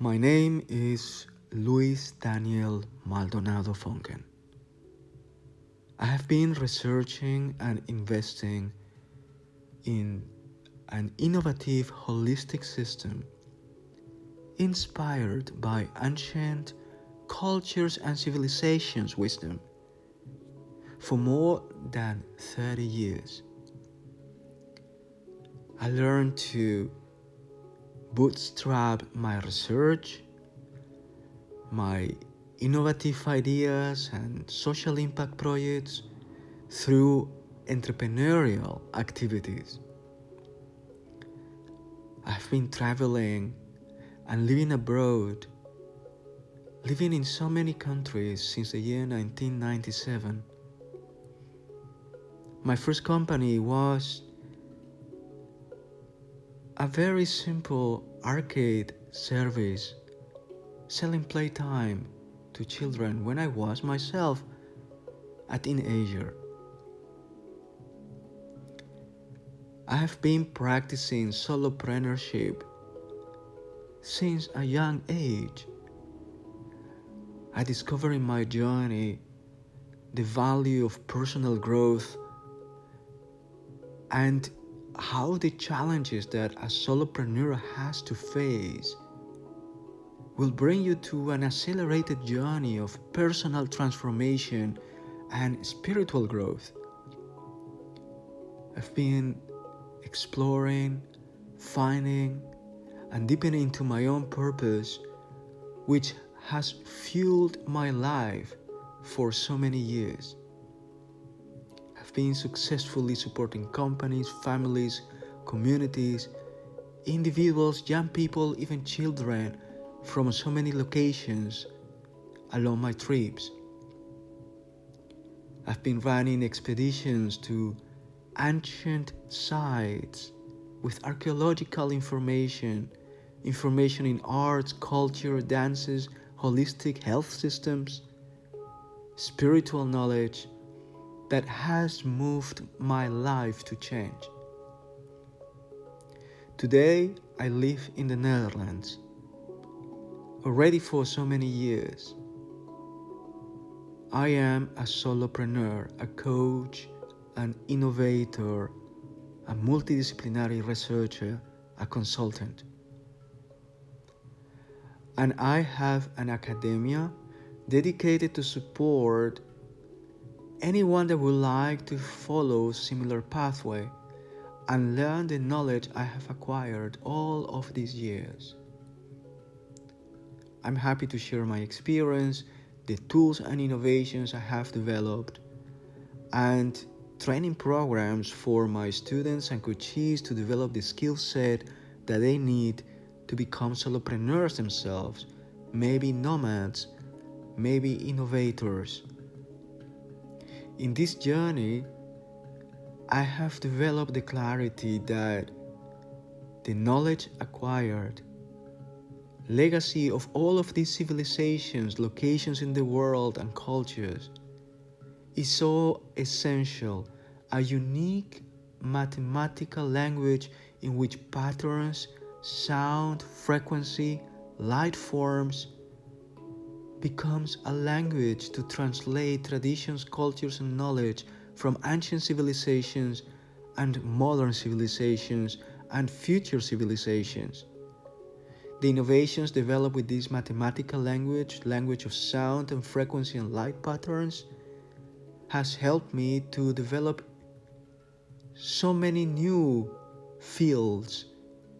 My name is Luis Daniel Maldonado Fonken. I have been researching and investing in an innovative holistic system inspired by ancient cultures and civilizations' wisdom for more than 30 years. I learned to bootstrap my research, my innovative ideas and social impact projects through entrepreneurial activities. I've been traveling and living abroad, living in so many countries since the year 1997. My first company was a very simple arcade service selling playtime to children when I was myself a teenager. I have been practicing solopreneurship since a young age. I discovered in my journey the value of personal growth and how the challenges that a solopreneur has to face will bring you to an accelerated journey of personal transformation and spiritual growth. I've been exploring, finding, and deepening into my own purpose, which has fueled my life for so many years. I've been successfully supporting companies, families, communities, individuals, young people, even children from so many locations along my trips. I've been running expeditions to ancient sites with archaeological information in arts, culture, dances, holistic health systems, spiritual knowledge that has moved my life to change. Today, I live in the Netherlands, already for so many years. I am a solopreneur, a coach, an innovator, a multidisciplinary researcher, a consultant. And I have an academia dedicated to support anyone that would like to follow a similar pathway and learn the knowledge I have acquired all of these years. I'm happy to share my experience, the tools and innovations I have developed, and training programs for my students and coaches to develop the skill set that they need to become solopreneurs themselves, maybe nomads, maybe innovators. In this journey, I have developed the clarity that the knowledge acquired, legacy of all of these civilizations, locations in the world and cultures, is so essential, a unique mathematical language in which patterns, sound, frequency, light forms becomes a language to translate traditions, cultures, and knowledge from ancient civilizations and modern civilizations and future civilizations. The innovations developed with this mathematical language of sound and frequency and light patterns, has helped me to develop so many new fields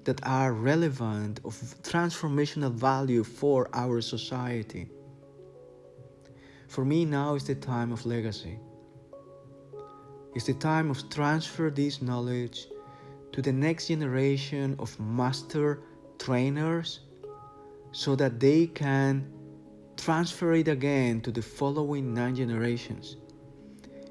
that are relevant of transformational value for our society. For me, now is the time of legacy. It's the time of transfer this knowledge to the next generation of master trainers so that they can transfer it again to the following 9 generations.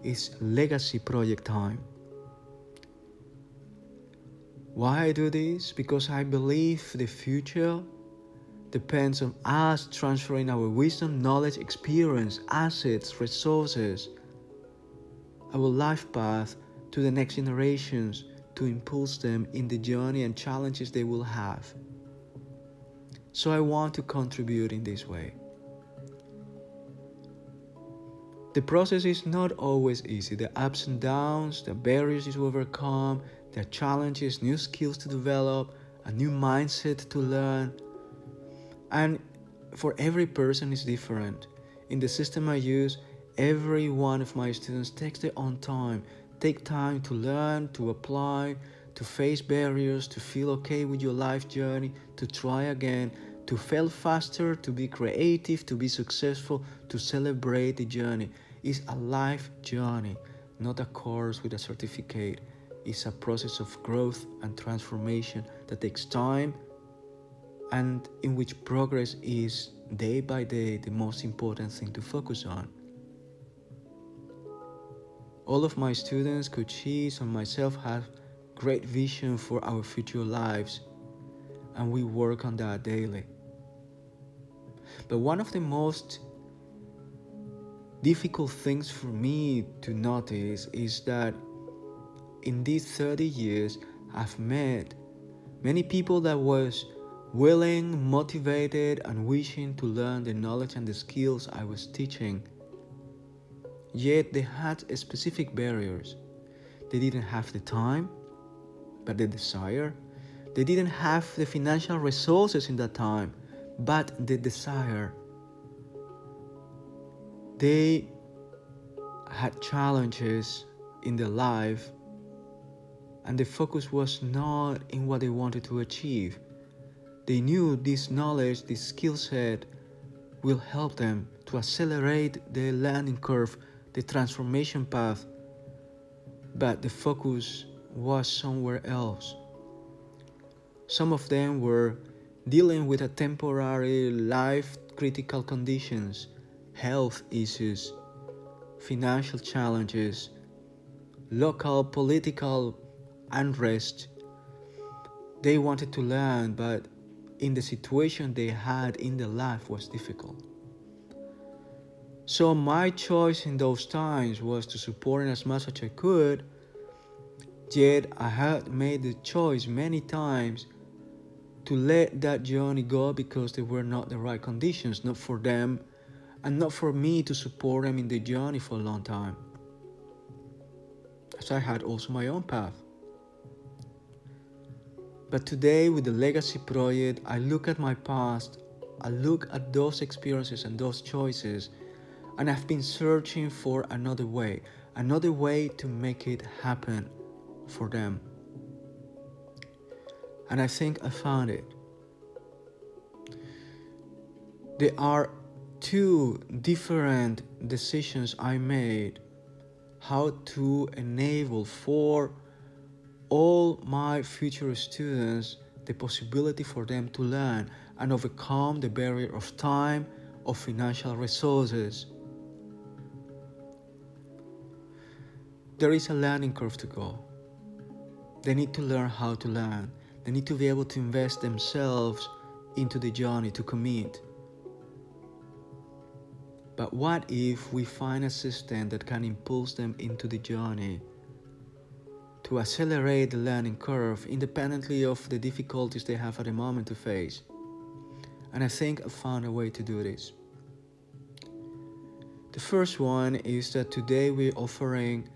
It's legacy project time. Why I do this? Because I believe the future depends on us transferring our wisdom, knowledge, experience, assets, resources, our life path to the next generations to impulse them in the journey and challenges they will have. So I want to contribute in this way. The process is not always easy. The ups and downs, the barriers to overcome, the challenges, new skills to develop, a new mindset to learn. And for every person is different. In the system I use, every one of my students takes their own time. Take time to learn, to apply, to face barriers, to feel okay with your life journey, to try again, to fail faster, to be creative, to be successful, to celebrate the journey. It's a life journey, not a course with a certificate. It's a process of growth and transformation that takes time and in which progress is day by day the most important thing to focus on. All of my students, coaches, and myself have great vision for our future lives, and we work on that daily. But one of the most difficult things for me to notice is that in these 30 years, I've met many people that was willing, motivated, and wishing to learn the knowledge and the skills I was teaching. Yet they had specific barriers. They didn't have the time, but the desire. They didn't have the financial resources in that time, but the desire. They had challenges in their life, and the focus was not in what they wanted to achieve. They knew this knowledge, this skill set will help them to accelerate the learning curve, the transformation path, but the focus was somewhere else. Some of them were dealing with a temporary life critical conditions, health issues, financial challenges, local political unrest. They wanted to learn, but in the situation they had in their life was difficult. So my choice in those times was to support as much as I could, yet I had made the choice many times to let that journey go because they were not the right conditions, not for them and not for me to support them in the journey for a long time. As I had also my own path. But today with the Legacy Project, I look at my past, I look at those experiences and those choices, and I've been searching for another way to make it happen for them. And I think I found it. There are two different decisions I made how to enable for all my future students the possibility for them to learn and overcome the barrier of time, of financial resources. There is a learning curve to go. They need to learn how to learn. They need to be able to invest themselves into the journey, to commit. But what if we find a system that can impulse them into the journey to accelerate the learning curve independently of the difficulties they have at the moment to face? And I think I found a way to do this. The first one is that today we're offering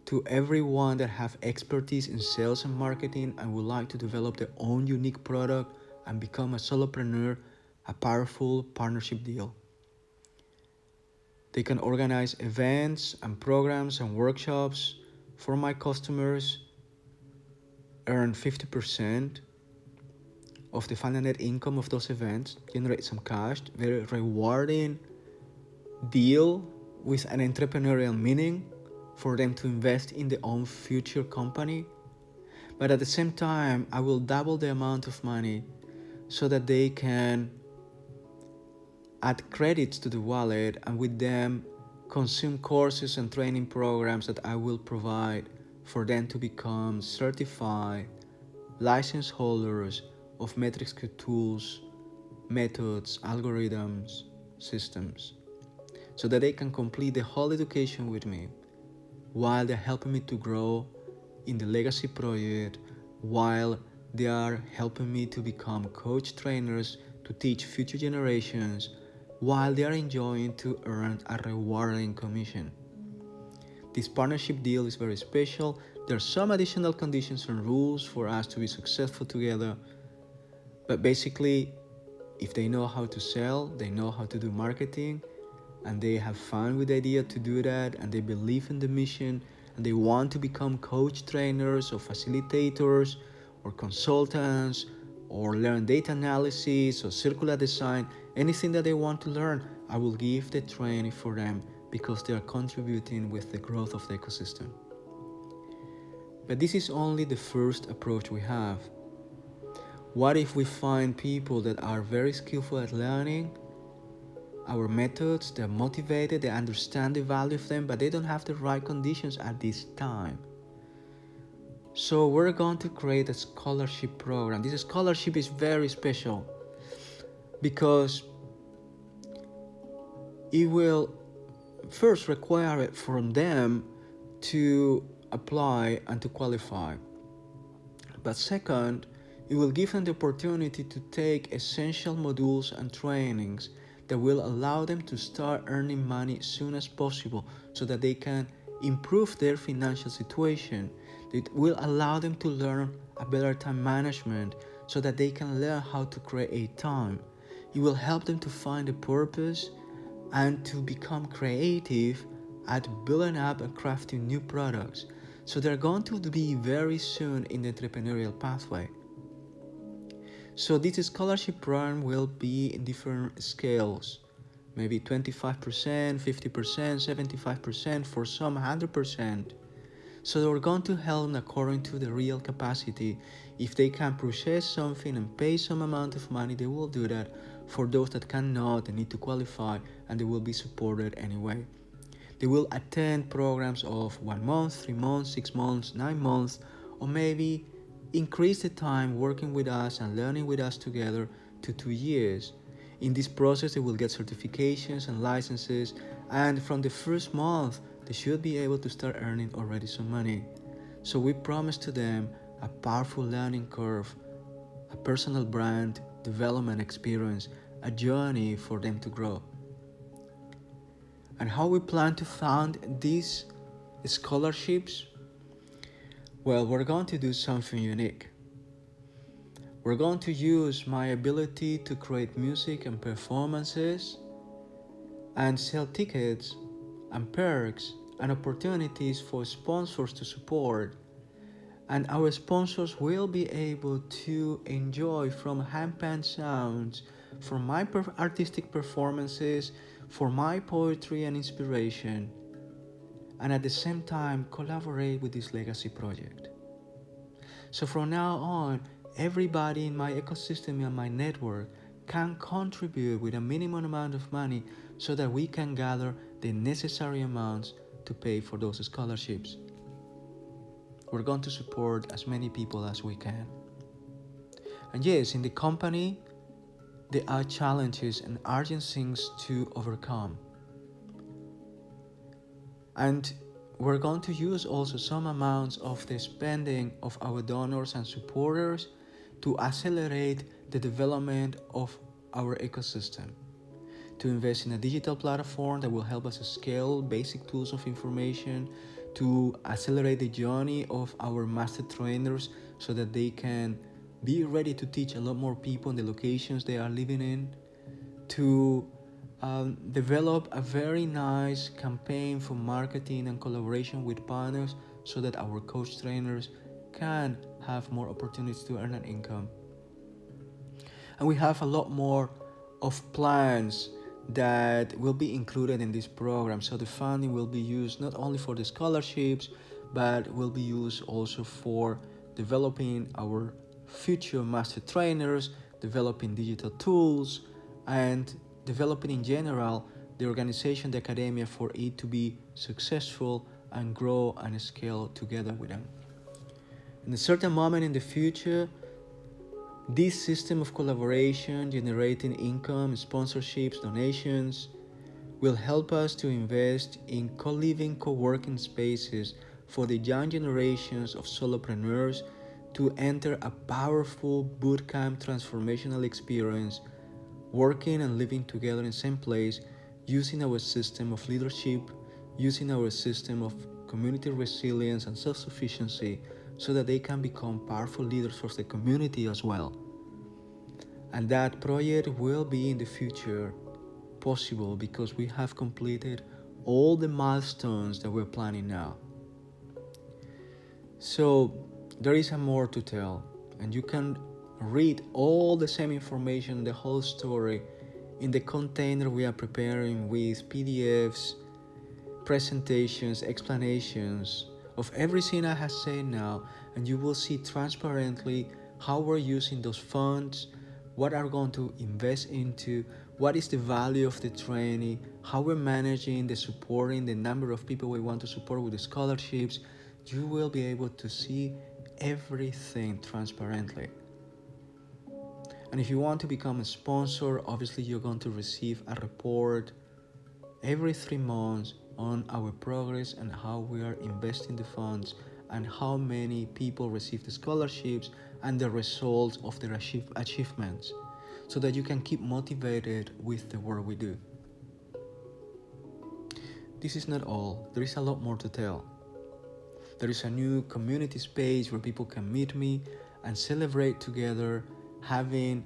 to everyone that have expertise in sales and marketing and would like to develop their own unique product and become a solopreneur, a powerful partnership deal. They can organize events and programs and workshops for my customers, earn 50% of the final net income of those events, generate some cash, very rewarding deal with an entrepreneurial meaning for them to invest in their own future company. But at the same time, I will double the amount of money so that they can add credits to the wallet and with them consume courses and training programs that I will provide for them to become certified license holders of metrics tools, methods, algorithms, systems, so that they can complete the whole education with me while they're helping me to grow in the Legacy Project, while they are helping me to become coach trainers to teach future generations while they are enjoying to earn a rewarding commission. This partnership deal is very special. There are some additional conditions and rules for us to be successful together. But basically, if they know how to sell, they know how to do marketing, and they have fun with the idea to do that, and they believe in the mission, and they want to become coach trainers or facilitators or consultants or learn data analysis or circular design, anything that they want to learn, I will give the training for them because they are contributing with the growth of the ecosystem. But this is only the first approach we have. What if we find people that are very skillful at learning our methods, they're motivated, they understand the value of them, but they don't have the right conditions at this time? So we're going to create a scholarship program. This scholarship is very special because it will first require it from them to apply and to qualify. But second, it will give them the opportunity to take essential modules and trainings that will allow them to start earning money as soon as possible so that they can improve their financial situation. It will allow them to learn a better time management so that they can learn how to create time. It will help them to find a purpose and to become creative at building up and crafting new products. So they're going to be very soon in the entrepreneurial pathway. So this scholarship program will be in different scales, maybe 25%, 50%, 75%, for some 100%. So we're going to help them according to the real capacity. If they can purchase something and pay some amount of money, they will do that. For those that cannot, they need to qualify and they will be supported anyway. They will attend programs of 1 month, 3 months, 6 months, 9 months, or maybe increase the time working with us and learning with us together to 2 years. In this process, they will get certifications and licenses, and from the first month, they should be able to start earning already some money. So we promise to them a powerful learning curve, a personal brand development experience, a journey for them to grow. And how we plan to fund these scholarships? Well, we're going to do something unique. We're going to use my ability to create music and performances and sell tickets and perks and opportunities for sponsors to support. And our sponsors will be able to enjoy from handpan sounds, from my artistic performances, for my poetry and inspiration, and at the same time collaborate with this legacy project. So from now on, everybody in my ecosystem and my network can contribute with a minimum amount of money so that we can gather the necessary amounts to pay for those scholarships. We're going to support as many people as we can. And yes, in the company, there are challenges and urgent things to overcome. And we're going to use also some amounts of the spending of our donors and supporters to accelerate the development of our ecosystem, to invest in a digital platform that will help us scale basic tools of information, to accelerate the journey of our master trainers so that they can be ready to teach a lot more people in the locations they are living in, to develop a very nice campaign for marketing and collaboration with partners so that our coach trainers can have more opportunities to earn an income. And we have a lot more of plans that will be included in this program. So the funding will be used not only for the scholarships, but will be used also for developing our future master trainers, developing digital tools, and developing in general the organization, the Academia, for it to be successful and grow and scale together with them. In a certain moment in the future, this system of collaboration, generating income, sponsorships, donations, will help us to invest in co-living, co-working spaces for the young generations of solopreneurs to enter a powerful bootcamp transformational experience working and living together in the same place, using our system of leadership, using our system of community resilience and self-sufficiency so that they can become powerful leaders for the community as well. And that project will be in the future possible because we have completed all the milestones that we're planning now. So there is more to tell, and you can read all the same information, the whole story, in the container we are preparing with PDFs, presentations, explanations of everything I have said now, and you will see transparently how we're using those funds, what are going to invest into, what is the value of the training, how we're managing the supporting, the number of people we want to support with the scholarships. You will be able to see everything transparently. And if you want to become a sponsor, obviously you're going to receive a report every 3 months on our progress and how we are investing the funds and how many people receive the scholarships and the results of their achievements, so that you can keep motivated with the work we do. This is not all. There is a lot more to tell. There is a new community space where people can meet me and celebrate together, having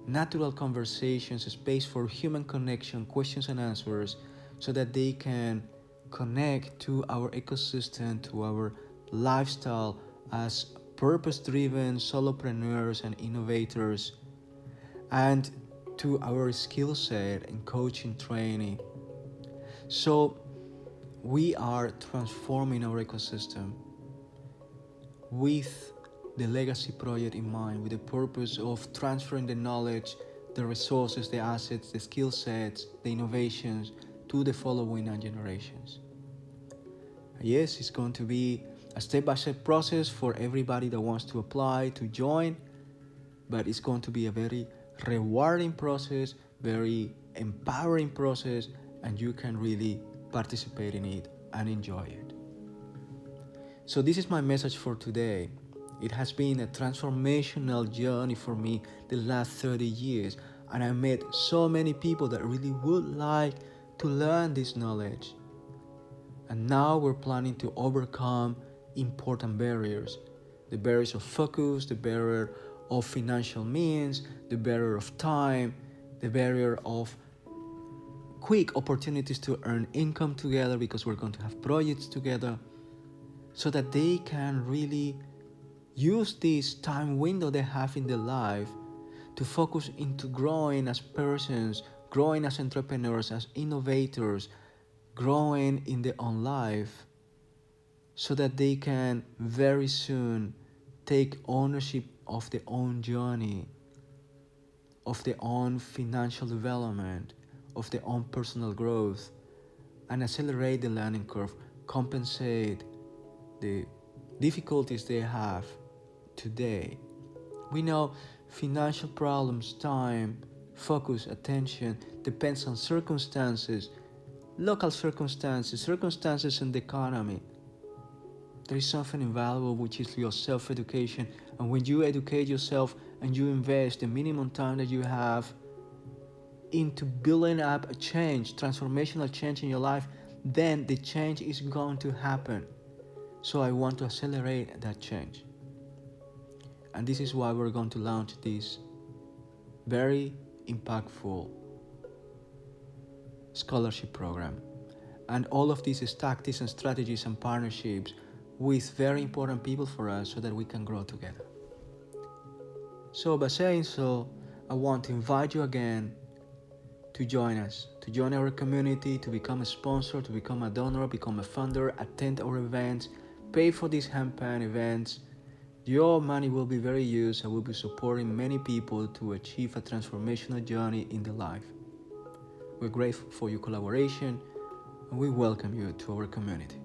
natural conversations, a space for human connection, questions and answers, so that they can connect to our ecosystem, to our lifestyle as purpose-driven solopreneurs and innovators, and to our skill set in coaching training. So we are transforming our ecosystem with the legacy project in mind, with the purpose of transferring the knowledge, the resources, the assets, the skill sets, the innovations to the following generations. Yes, it's going to be a step-by-step process for everybody that wants to apply, to join, but it's going to be a very rewarding process, very empowering process, and you can really participate in it and enjoy it. So this is my message for today. It has been a transformational journey for me the last 30 years, and I met so many people that really would like to learn this knowledge. And now we're planning to overcome important barriers. The barriers of focus, the barrier of financial means, the barrier of time, the barrier of quick opportunities to earn income together, because we're going to have projects together, so that they can really use this time window they have in their life to focus into growing as persons, growing as entrepreneurs, as innovators, growing in their own life, so that they can very soon take ownership of their own journey, of their own financial development, of their own personal growth, and accelerate the learning curve, compensate the difficulties they have today. We know financial problems, time, focus, attention depends on circumstances, local circumstances in the economy. There is something invaluable, which is your self-education. And when you educate yourself and you invest the minimum time that you have into building up a change, transformational change in your life, then the change is going to happen. So I want to accelerate that change. And this is why we're going to launch this very impactful scholarship program. And all of these tactics and strategies and partnerships with very important people for us, so that we can grow together. So by saying so, I want to invite you again to join us, to join our community, to become a sponsor, to become a donor, become a funder, attend our events, pay for these hand-pan events. Your money will be very used and will be supporting many people to achieve a transformational journey in their life. We're grateful for your collaboration, and we welcome you to our community.